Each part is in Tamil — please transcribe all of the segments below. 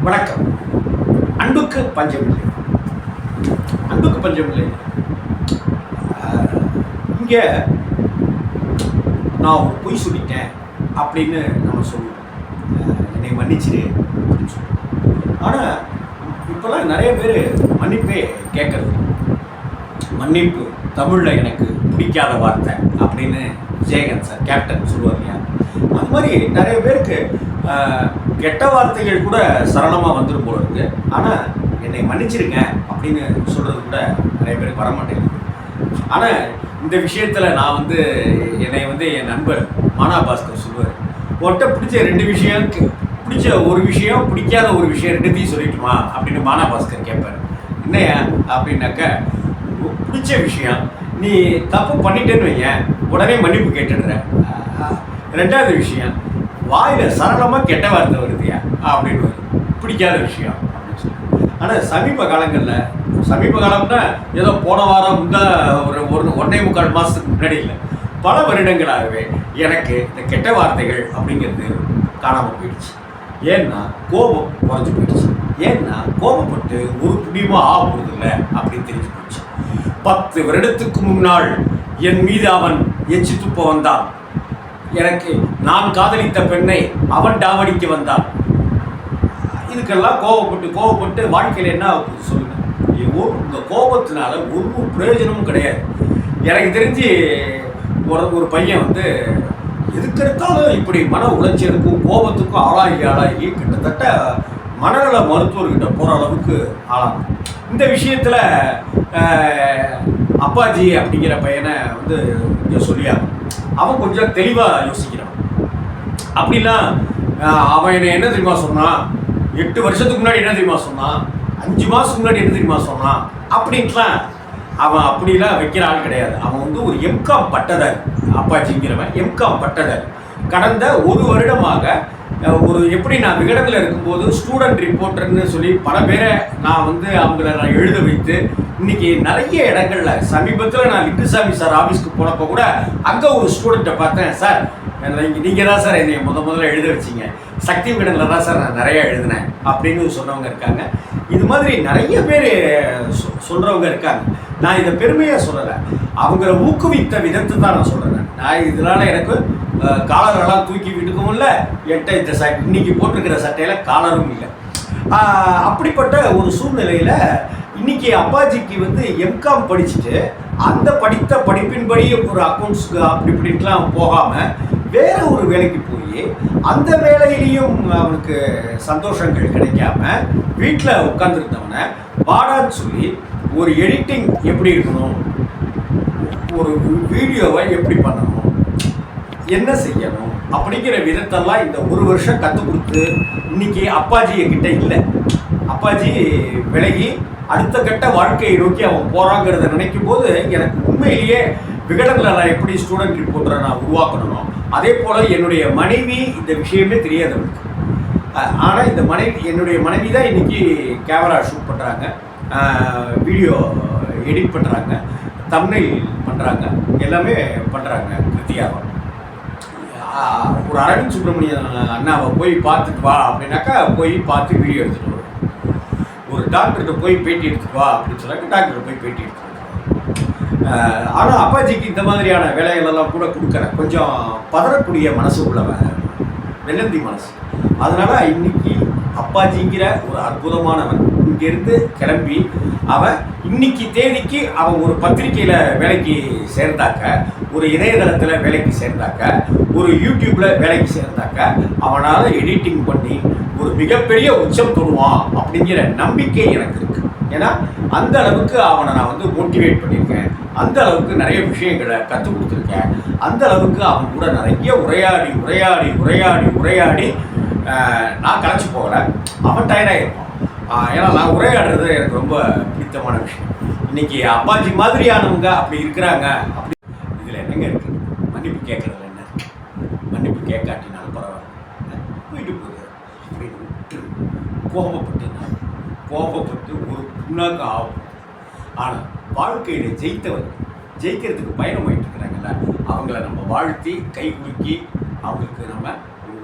வணக்கம். அன்புக்கு பஞ்சமில்லை. அன்புக்கு பஞ்சமில்லை. இங்கே நான் ஒரு பொய் சொல்லிட்டேன் அப்படின்னு நம்ம சொல்லுவோம். என்னை மன்னிச்சிரு அப்படின்னு சொல்லுவோம். ஆனால் இப்போல்லாம் நிறைய பேர் மன்னிப்பே கேட்கறது. மன்னிப்பு தமிழில் எனக்கு பிடிக்காத வார்த்தை அப்படின்னு விஜயகாந்த் சார் கேப்டன் சொல்லுவார் இல்லையா? அது மாதிரி நிறைய பேருக்கு கெட்ட வார்த்தைகள் கூட சரளமாக வந்துடும் போல இருக்குது. ஆனால் என்னை மன்னிச்சிருங்க அப்படின்னு சொல்கிறது கூட நிறைய பேருக்கு வரமாட்டேங்குது. ஆனால் இந்த விஷயத்தில் நான் என் நண்பர் மானாபாஸ்கர் சொல்லுவார், ஒட்ட பிடிச்ச ரெண்டு விஷயம், பிடிச்ச ஒரு விஷயம், பிடிக்காத ஒரு விஷயம் ரெண்டுத்தையும் சொல்லிட்டுமா அப்படின்னு மானாபாஸ்கர் கேட்பார். என்னையா அப்படின்னாக்க, பிடிச்ச விஷயம் நீ தப்பு பண்ணிட்டேன்னு வைங்க, உடனே மன்னிப்பு கேட்டுடுற. ரெண்டாவது விஷயம், வாயில் சரளமாக கெட்ட வார்த்தை வருதுயா அப்படின்னு பிடிக்காத விஷயம் அப்படின்னு சொல்லி. ஆனால் சமீப காலம்னா ஏதோ போன வாரம் ஒரு 1.25 மாதத்துக்கு முன்னாடி இல்லை, பல வருடங்களாகவே எனக்கு இந்த கெட்ட வார்த்தைகள் அப்படிங்கிறது காணாமல் போயிடுச்சு. ஏன்னா கோபம் குறைஞ்சி போயிடுச்சு. ஏன்னா கோபப்பட்டு ஒரு புண்ணியமாக ஆகுறது இல்லை அப்படின்னு தெரிஞ்சு போயிடுச்சு. 10 வருடத்துக்கு முன்னால் என் மீது அவன் எச்சி துப்ப வந்தான். எனக்கு நான் காதலித்த பெண்ணை அவன் டாவடிக்க வந்தான். இதுக்கெல்லாம் கோபப்பட்டு வாழ்க்கையில் என்ன சொல்லுங்க, இந்த கோபத்தினால ஒரு பிரயோஜனமும் கிடையாது. எனக்கு தெரிஞ்சு ஒரு பையன் எதுக்கெடுத்தாலும் இப்படி மன உளைச்சலுக்கும் கோபத்துக்கும் ஆளாகி கிட்டத்தட்ட மனநல மருத்துவர்கிட்ட போகிற அளவுக்கு ஆளாகும். இந்த விஷயத்தில் அப்பாஜி அப்படிங்கிற பையனை இங்கே சொல்லியாங்க. அவன் கொஞ்சம் தெளிவாக யோசிக்கிறான். அப்படிலாம் அவன் என்ன தெரியுமா சொன்னான், 8 வருஷத்துக்கு முன்னாடி என்ன தெரியுமா சொன்னான், 5 மாதத்துக்கு முன்னாடி என்ன தெரியுமா சொன்னான் அப்படின்ட்டுலாம் அவன் அப்படிலாம் வைக்கிற ஆள் கிடையாது. அவன் ஒரு எம்காம் பட்டதாரி. அப்பாச்சிங்கிறவன் எம்காம் பட்டதாரி. கடந்த 1 வருடமாக எப்படி நான் விகடனில் இருக்கும்போது ஸ்டூடெண்ட் ரிப்போர்ட்டர்னு சொல்லி பல பேரை அவங்கள நான் எழுத வைத்து இன்னைக்கு நிறைய இடங்களில், சமீபத்தில் நான் லிங்குசாமி சார் ஆஃபீஸ்க்கு போனப்போ கூட அங்கே ஒரு ஸ்டூடெண்ட்டை பார்த்தேன். சார் நீங்கள் தான் சார் என்னை முதல்ல எழுத வச்சிங்க, சக்தி விகடனில் தான் சார் நான் நிறையா எழுதினேன் அப்படின்னு சொன்னவங்க இருக்காங்க. இது மாதிரி நிறைய பேர் சொல்கிறவங்க இருக்காங்க. நான் இதை பெருமையாக சொல்லலை, அவங்கள ஊக்குவித்த விதத்தை தான் நான் சொல்கிறேன். நான் இதனால் எனக்கு காலரெல்லாம் தூக்கி விட்டுக்கவும் இல்லை, என்கிட்ட இந்த இன்னைக்கு போட்டிருக்கிற சட்டையில் காலரும் இல்லை. அப்படிப்பட்ட ஒரு சூழ்நிலையில் இன்னைக்கு அப்பாஜிக்கு எம்காம் படிச்சுட்டு அந்த படித்த படிப்பின்படி ஒரு அக்கௌண்ட்ஸுக்கு அப்படி இப்படின்ட்டுலாம் போகாமல் வேற ஒரு வேலைக்கு போய் அந்த வேலையிலையும் அவனுக்கு சந்தோஷங்கள் கிடைக்காம வீட்டில் உட்காந்துருந்தவனை வாடான்னு சொல்லி ஒரு எடிட்டிங் எப்படி இருக்கணும், ஒரு வீடியோவை எப்படி பண்ணணும், என்ன செய்யணும் அப்படிங்கிற விதத்தெல்லாம் இந்த 1 வருஷம் கற்றுக் கொடுத்து இன்னைக்கு அப்பாஜி என்கிட்ட இல்லை. அப்பாஜி விலகி அடுத்த கட்ட வாழ்க்கையை நோக்கி அவன் போகிறாங்கிறத நினைக்கும் போது எனக்கு உண்மையிலேயே விகடனில் நான் எப்படி ஸ்டூடெண்ட் ரிப்போர்ட்டரை நான் உருவாக்கணும், அதே போல் என்னுடைய மனைவி இந்த விஷயமே தெரியாதவனுக்கு. ஆனால் என்னுடைய மனைவி தான் இன்றைக்கி கேமரா ஷூட் பண்ணுறாங்க, வீடியோ எடிட் பண்ணுறாங்க, தம்ப்நெயில் பண்ணுறாங்க, எல்லாமே பண்ணுறாங்க. கிருத்தியாவை ஒரு அரவிந்த் சுப்ரமணியன் அண்ணாவை போய் பார்த்துட்டு வா அப்படின்னாக்கா போய் பார்த்து வீடியோ எடுத்துகிட்டு வரும். ஒரு டாக்டர்கிட்ட போய் பேட்டி எடுத்துட்டு வா அப்படின்னு சொன்னாக்க டாக்டர்கிட்ட போய் பேட்டி எடுத்துட்டு வரும். ஆனால் அப்பாஜிக்கு இந்த மாதிரியான வேலைகளெல்லாம் கூட கொடுக்குறேன். கொஞ்சம் பதறக்கூடிய மனசு உள்ளவன், வெள்ளந்தி மனசு. அதனால் இன்னைக்கு அப்பாஜிங்கிற ஒரு அற்புதமானவன் இங்கேருந்து கிளம்பி அவன் இன்னைக்கு தேதிக்கு அவன் ஒரு பத்திரிக்கையில் வேலைக்கு சேர்ந்தாக்க, ஒரு இணையதளத்தில் வேலைக்கு சேர்ந்தாக்க, ஒரு யூடியூப்பில் வேலைக்கு சேர்ந்தாக்க அவனால் எடிட்டிங் பண்ணி ஒரு மிகப்பெரிய உச்சம் தொடுவான் அப்படிங்கிற நம்பிக்கை எனக்கு இருக்குது. ஏன்னா அந்த அளவுக்கு அவனை நான் மோட்டிவேட் பண்ணியிருக்கேன், அந்த அளவுக்கு நிறைய விஷயங்களை கற்றுக் கொடுத்துருக்கேன், அந்த அளவுக்கு அவன் கூட நிறைய உரையாடி நான் கலைச்சி போகலை, அவன் டயர்டாகிருப்பான். ஏன்னா நான் உரையாடுறது எனக்கு ரொம்ப பிடித்தமான விஷயம். இன்றைக்கி அப்பாஜி மாதிரியானவங்க அப்படி இருக்கிறாங்க. அப்படி இதில் என்னங்க இருக்குது, மன்னிப்பு கேட்குறதுல என்ன இருக்குது? மன்னிப்பு கேட்காட்டினாலும் பரவாயில்ல, போயிட்டு போகுது அப்படின்னு விட்டு கோபப்பட்டு ஒரு புண்ணாக்கு ஆகும். ஆனால் வாழ்க்கையில் ஜெயிக்கிறதுக்கு பயணமாயிட்டு இருக்கிறாங்கல்ல, அவங்கள நம்ம வாழ்த்தி கை குலுக்கி அவங்களுக்கு நம்ம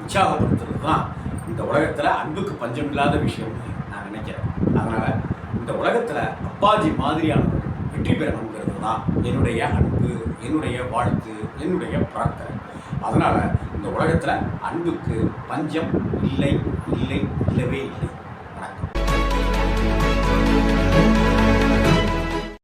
உற்சாகப்படுத்துறது தான் இந்த உலகத்தில் அன்புக்கு பஞ்சம் இல்லாத விஷயம்னு நான் நினைக்கிறேன். அதனால் இந்த உலகத்தில் அப்பாஜி மாதிரியானவர்கள் வெற்றி பெறணுங்கிறது தான் என்னுடைய அன்பு, என்னுடைய வாழ்த்து, என்னுடைய பிரார்த்தனை. அதனால் இந்த உலகத்தில் அன்புக்கு பஞ்சம் இல்லை, இல்லை, இல்லவே இல்லை.